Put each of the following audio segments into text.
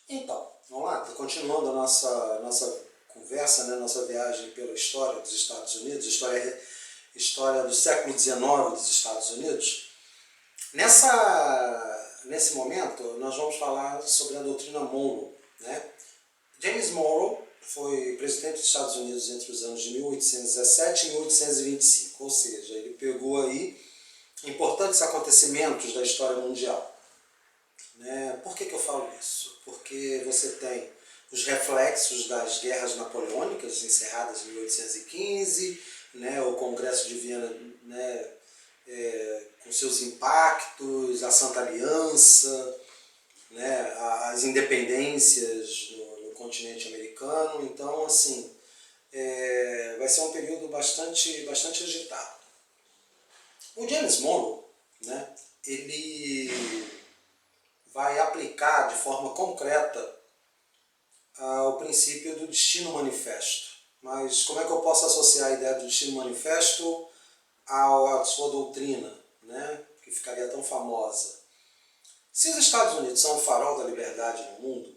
Então, vamos lá, continuando a nossa conversa, né, nossa viagem pela história dos Estados Unidos, história do século XIX dos Estados Unidos. Nesse momento, nós vamos falar sobre a doutrina Monroe. Né? James Monroe foi presidente dos Estados Unidos entre os anos de 1817 e 1825, ou seja, ele pegou aí importantes acontecimentos da história mundial. Né? Por que eu falo isso? Porque você tem os reflexos das guerras napoleônicas encerradas em 1815, né? O Congresso de Viena, né? Com seus impactos, a Santa Aliança, né? As independências no continente americano. Então, assim, vai ser um período bastante agitado. O James Monroe, né? Ele vai aplicar de forma concreta o princípio do destino manifesto. Mas como é que eu posso associar a ideia do destino manifesto à sua doutrina, né, que ficaria tão famosa? Se os Estados Unidos são o farol da liberdade no mundo,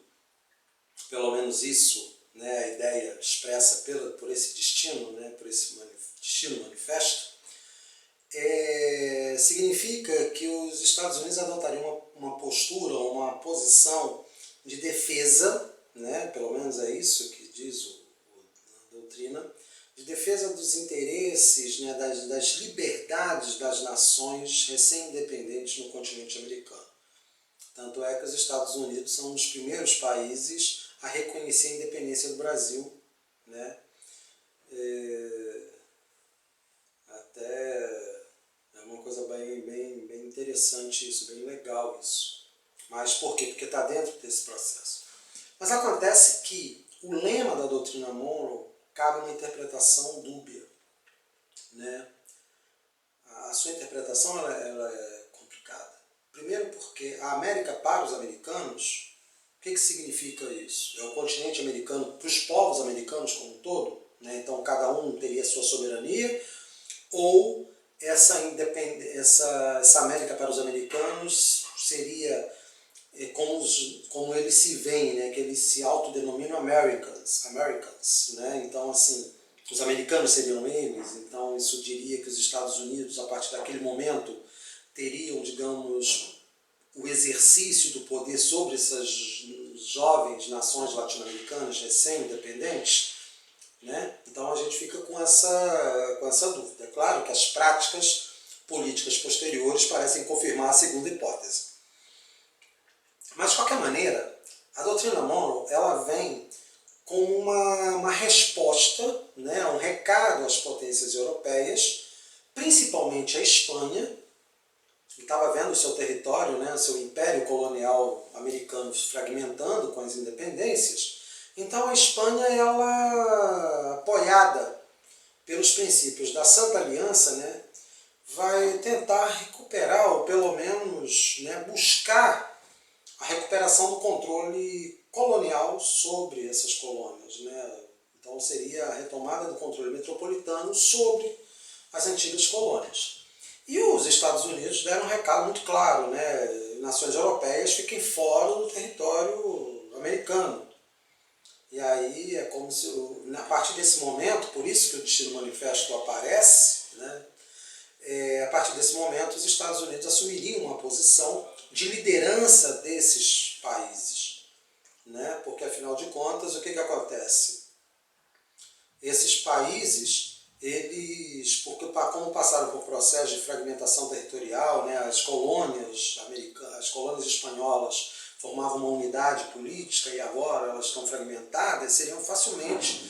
pelo menos isso, né, a ideia expressa por esse destino, né, por esse destino manifesto, significa que os Estados Unidos adotariam uma postura, uma posição de defesa, né, pelo menos é isso que diz a doutrina, de defesa dos interesses, né, das liberdades das nações recém-independentes no continente americano. Tanto é que os Estados Unidos são um dos primeiros países a reconhecer a independência do Brasil, né, até é uma coisa bem interessante isso, bem legal isso. Mas por quê? Porque está dentro desse processo. Mas acontece que o lema da doutrina Monroe cabe uma interpretação dúbia. Né? A sua interpretação ela é complicada. Primeiro porque a América para os americanos, o que significa isso? É o continente americano para os povos americanos como um todo? Né? Então cada um teria sua soberania? Ou essa América para os americanos seria como eles se veem, né, que eles se autodenominam Americans, né? Então, assim, os americanos seriam eles, então isso diria que os Estados Unidos, a partir daquele momento, teriam, digamos, o exercício do poder sobre essas jovens nações latino-americanas recém-independentes, né? Então a gente fica com essa dúvida. É claro que as práticas políticas posteriores parecem confirmar a segunda hipótese. Mas, de qualquer maneira, a doutrina Monroe ela vem como uma resposta, né, um recado às potências europeias, principalmente à Espanha, que estava vendo o seu território, né, o seu império colonial americano se fragmentando com as independências. Então a Espanha, ela, apoiada pelos princípios da Santa Aliança, né, vai tentar recuperar, ou pelo menos, né, buscar a recuperação do controle colonial sobre essas colônias. Né? Então seria a retomada do controle metropolitano sobre as antigas colônias. E os Estados Unidos deram um recado muito claro, né? Nações europeias fiquem fora do território americano. E aí é como se, a partir desse momento, por isso que o Destino Manifesto aparece, né? A partir desse momento os Estados Unidos assumiriam uma posição de liderança desses países. Né? Porque, afinal de contas, o que acontece? Esses países, eles, como passaram por processo de fragmentação territorial, né, as colônias americanas, as colônias espanholas formavam uma unidade política e agora elas estão fragmentadas, seriam facilmente,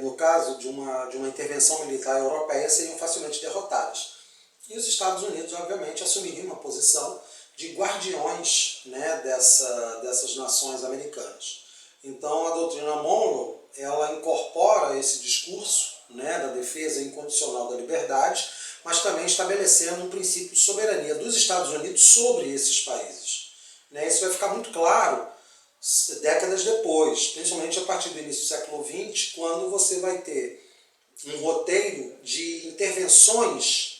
no caso de uma intervenção militar europeia, seriam facilmente derrotadas. E os Estados Unidos, obviamente, assumiriam uma posição de guardiões, né, dessas nações americanas. Então, a doutrina Monroe ela incorpora esse discurso, né, da defesa incondicional da liberdade, mas também estabelecendo um princípio de soberania dos Estados Unidos sobre esses países. Né, isso vai ficar muito claro décadas depois, principalmente a partir do início do século XX, quando você vai ter um roteiro de intervenções,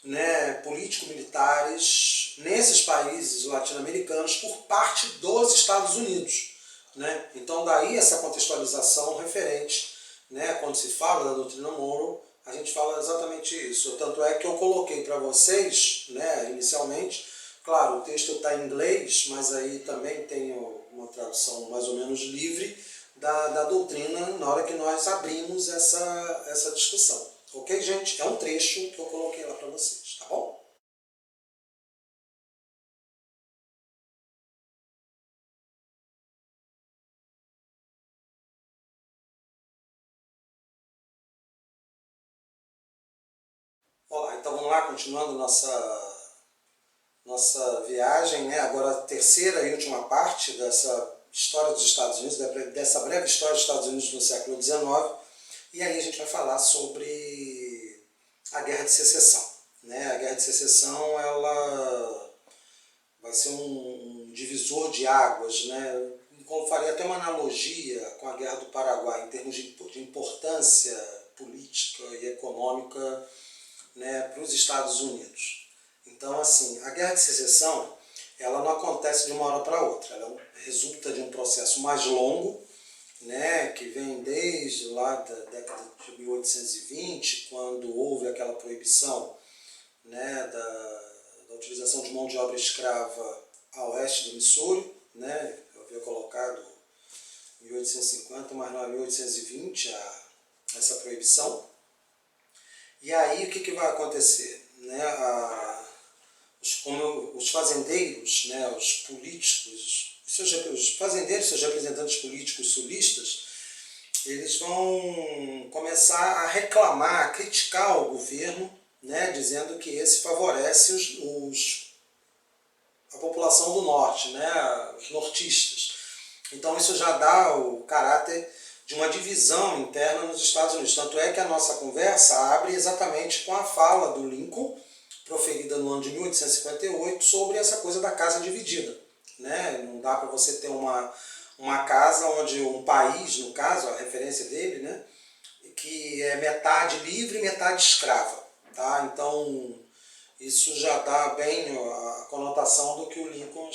né, político-militares nesses países latino-americanos por parte dos Estados Unidos, né? Então daí essa contextualização referente, né? Quando se fala da doutrina Monroe, a gente fala exatamente isso. Tanto é que eu coloquei para vocês, né, inicialmente, claro, o texto está em inglês, mas aí também tem uma tradução mais ou menos livre da doutrina na hora que nós abrimos essa discussão. Ok, gente? É um trecho que eu coloquei lá para vocês, tá bom? Olá, então vamos lá, continuando nossa viagem, né? Agora a terceira e última parte dessa história dos Estados Unidos, dessa breve história dos Estados Unidos no século XIX, e aí a gente vai falar sobre a Guerra de Secessão, né? A Guerra de Secessão, ela vai ser um divisor de águas, né? Como faria até uma analogia com a Guerra do Paraguai, em termos de importância política e econômica, né, para os Estados Unidos. Então, assim, a Guerra de Secessão, ela não acontece de uma hora para outra, ela resulta de um processo mais longo, né, que vem desde lá da década de 1820, quando houve aquela proibição, né, da utilização de mão de obra escrava a oeste do Missouri, né, eu havia colocado 1850, mas não é 1820 essa proibição. E aí o que vai acontecer? Né, os fazendeiros, né, os políticos, os fazendeiros, seus representantes políticos sulistas, eles vão começar a reclamar, a criticar o governo, né, dizendo que esse favorece a população do norte, né, os nortistas. Então isso já dá o caráter de uma divisão interna nos Estados Unidos. Tanto é que a nossa conversa abre exatamente com a fala do Lincoln, proferida no ano de 1858, sobre essa coisa da casa dividida, né? Não dá para você ter uma casa onde um país, no caso, a referência dele, né, que é metade livre e metade escrava. Tá? Então, isso já dá bem a conotação do que o Lincoln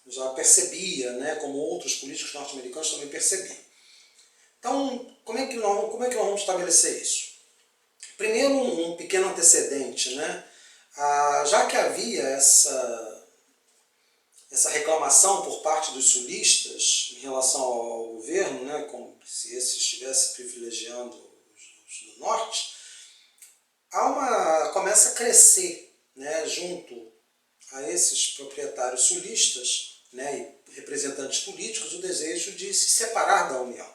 já percebia, né, como outros políticos norte-americanos também percebiam. Então, como é que nós vamos estabelecer isso? Primeiro, um pequeno antecedente, né? Já que havia essa reclamação por parte dos sulistas em relação ao governo, né, como se esse estivesse privilegiando os do norte, começa a crescer, né, junto a esses proprietários sulistas, né, e representantes políticos, o desejo de se separar da União,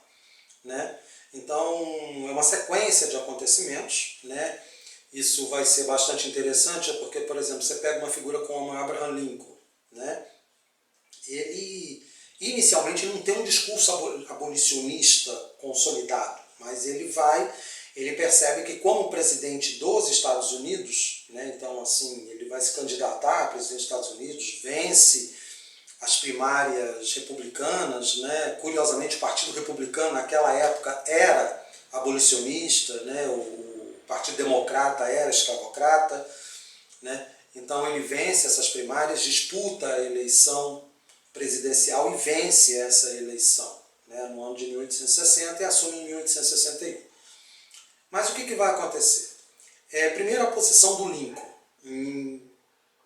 né? Então é uma sequência de acontecimentos, né? Isso vai ser bastante interessante, porque, por exemplo, você pega uma figura como Abraham Lincoln, né? Ele inicialmente não tem um discurso abolicionista consolidado, mas ele percebe que como presidente dos Estados Unidos, né, então assim, ele vai se candidatar a presidente dos Estados Unidos, vence as primárias republicanas, né, curiosamente o Partido Republicano naquela época era abolicionista, né, o Partido Democrata era escravocrata, né, então ele vence essas primárias, disputa a eleição presidencial e vence essa eleição, né, no ano de 1860 e assume em 1861. Mas o que vai acontecer? Primeiro, a posição do Lincoln em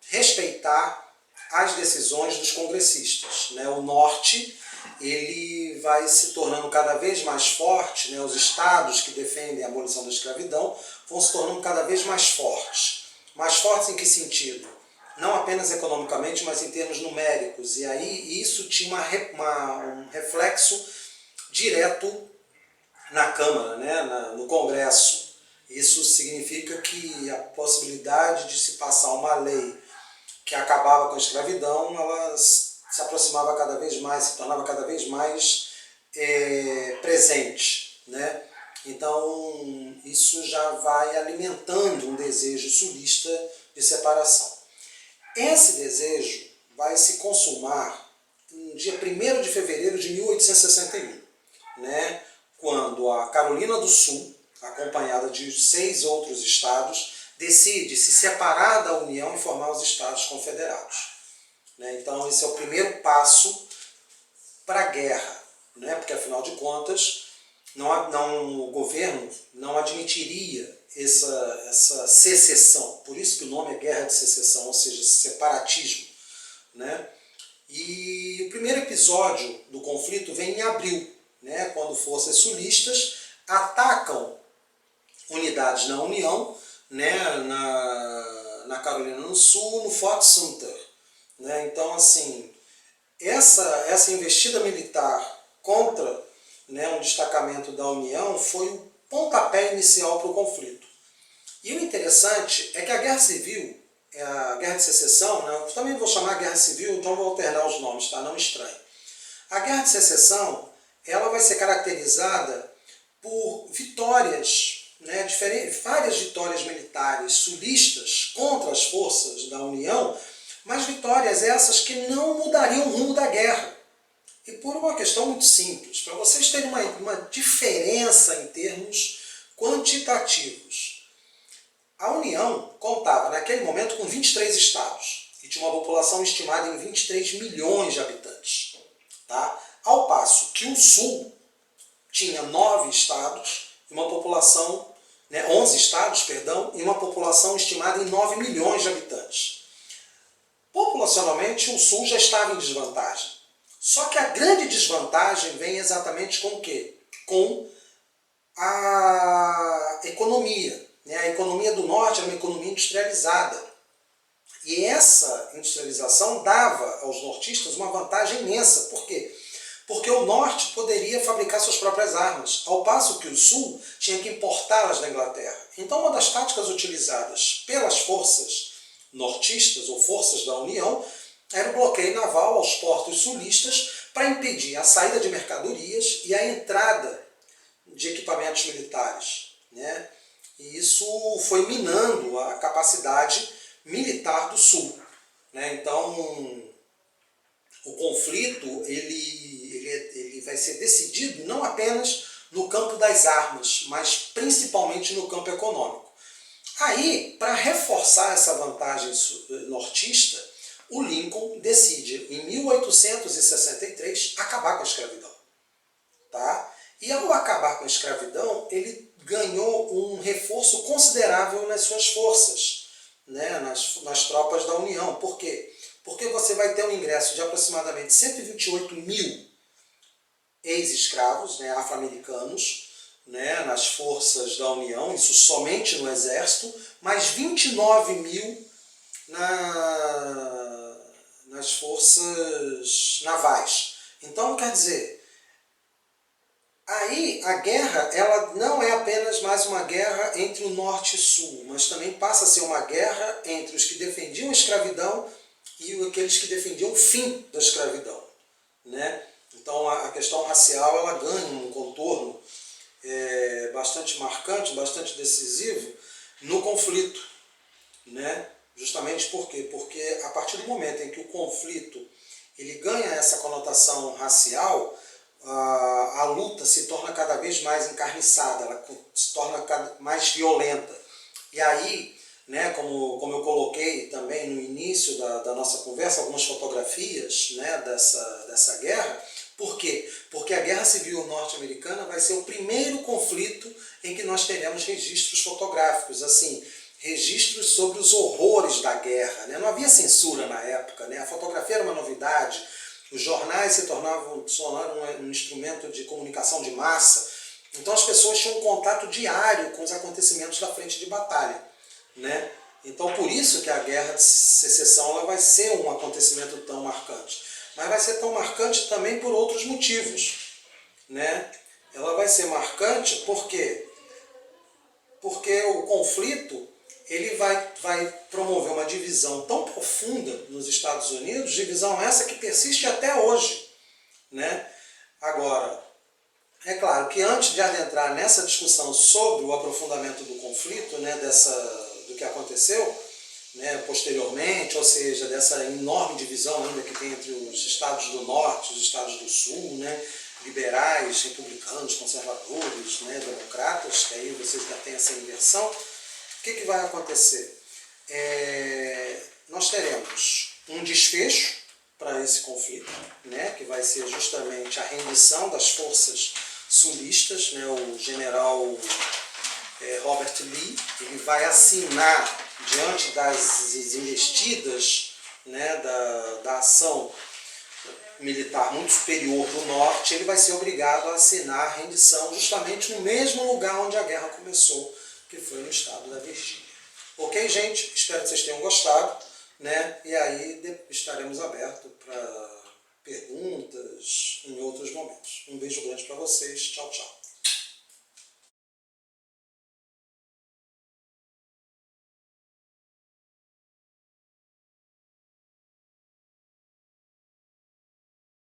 respeitar as decisões dos congressistas, né? O norte ele vai se tornando cada vez mais forte, né? Os estados que defendem a abolição da escravidão vão se tornando cada vez mais fortes. Mais fortes em que sentido? Não apenas economicamente, mas em termos numéricos. E aí isso tinha um reflexo direto na Câmara, né, no Congresso. Isso significa que a possibilidade de se passar uma lei que acabava com a escravidão, ela se aproximava cada vez mais, se tornava cada vez mais presente, né? Então isso já vai alimentando um desejo sulista de separação. Esse desejo vai se consumar no dia 1º de fevereiro de 1861, né? Quando a Carolina do Sul, acompanhada de 6 outros estados, decide se separar da União e formar os Estados Confederados. Né? Então esse é o primeiro passo para a guerra, né? Porque afinal de contas o governo não admitiria essa secessão, por isso que o nome é Guerra de Secessão, ou seja, separatismo. Né? E o primeiro episódio do conflito vem em abril, né? Quando forças sulistas atacam unidades na União, né? na Carolina do Sul, no Fort Sumter. Né? Então, assim, essa investida militar contra, né, um destacamento da União foi o pontapé inicial para o conflito. E o interessante é que a Guerra Civil, a Guerra de Secessão, né, eu também vou chamar Guerra Civil, então vou alternar os nomes, tá? Não estranhe. A Guerra de Secessão ela vai ser caracterizada por vitórias, né, várias vitórias militares sulistas contra as forças da União, mas vitórias essas que não mudariam o rumo da guerra. E por uma questão muito simples, para vocês terem uma diferença em termos quantitativos. A União contava naquele momento com 23 estados e tinha uma população estimada em 23 milhões de habitantes. Tá? Ao passo que o Sul tinha 9 estados e uma população, 11 estados, perdão, e uma população estimada em 9 milhões de habitantes. Populacionalmente, o Sul já estava em desvantagem. Só que a grande desvantagem vem exatamente com o quê? Com a economia. A economia do Norte era uma economia industrializada. E essa industrialização dava aos nortistas uma vantagem imensa. Por quê? Porque o Norte poderia fabricar suas próprias armas, ao passo que o Sul tinha que importá-las da Inglaterra. Então, uma das táticas utilizadas pelas forças nortistas ou forças da União era o bloqueio naval aos portos sulistas para impedir a saída de mercadorias e a entrada de equipamentos militares. Né? E isso foi minando a capacidade militar do Sul. Né? Então, o conflito ele vai ser decidido não apenas no campo das armas, mas principalmente no campo econômico. Aí, para reforçar essa vantagem nortista, o Lincoln decide, em 1863, acabar com a escravidão. Tá? E ao acabar com a escravidão, ele ganhou um reforço considerável nas suas forças, né? nas tropas da União. Por quê? Porque você vai ter um ingresso de aproximadamente 128 mil ex-escravos, né, afro-americanos, né, nas forças da União, isso somente no Exército, mais 29 mil nas forças navais. Então, quer dizer, aí a guerra ela não é apenas mais uma guerra entre o Norte e o Sul, mas também passa a ser uma guerra entre os que defendiam a escravidão e aqueles que defendiam o fim da escravidão. Né? Então a questão racial ela ganha um contorno bastante marcante, bastante decisivo no conflito. Né? Justamente por quê? Porque a partir do momento em que o conflito ele ganha essa conotação racial, a luta se torna cada vez mais encarniçada, ela se torna mais violenta. E aí, né, como eu coloquei também no início da nossa conversa, algumas fotografias, né, dessa guerra. Por quê? Porque a Guerra Civil Norte-Americana vai ser o primeiro conflito em que nós teremos registros fotográficos, assim, registros sobre os horrores da guerra. Né? Não havia censura na época, né? A fotografia era uma novidade, os jornais se tornaram um instrumento de comunicação de massa, então as pessoas tinham um contato diário com os acontecimentos da frente de batalha. Né? Então por isso que a Guerra de Secessão ela vai ser um acontecimento tão marcante. Mas vai ser tão marcante também por outros motivos. Né? Ela vai ser marcante porque o conflito ele vai promover uma divisão tão profunda nos Estados Unidos, divisão essa que persiste até hoje. Né? Agora, é claro que antes de adentrar nessa discussão sobre o aprofundamento do conflito, né, do que aconteceu, né, posteriormente, ou seja, dessa enorme divisão ainda que tem entre os estados do Norte e os estados do Sul, né, liberais, republicanos, conservadores, né, democratas, que aí vocês já têm essa inversão. O que vai acontecer? Nós teremos um desfecho para esse conflito, né, que vai ser justamente a rendição das forças sulistas, né, o general Robert Lee, ele vai assinar, diante das investidas, né, da ação militar muito superior do norte, ele vai ser obrigado a assinar a rendição justamente no mesmo lugar onde a guerra começou, que foi no estado da Virgínia. Ok, gente? Espero que vocês tenham gostado, né? E aí estaremos abertos para perguntas em outros momentos. Um beijo grande para vocês. Tchau, tchau.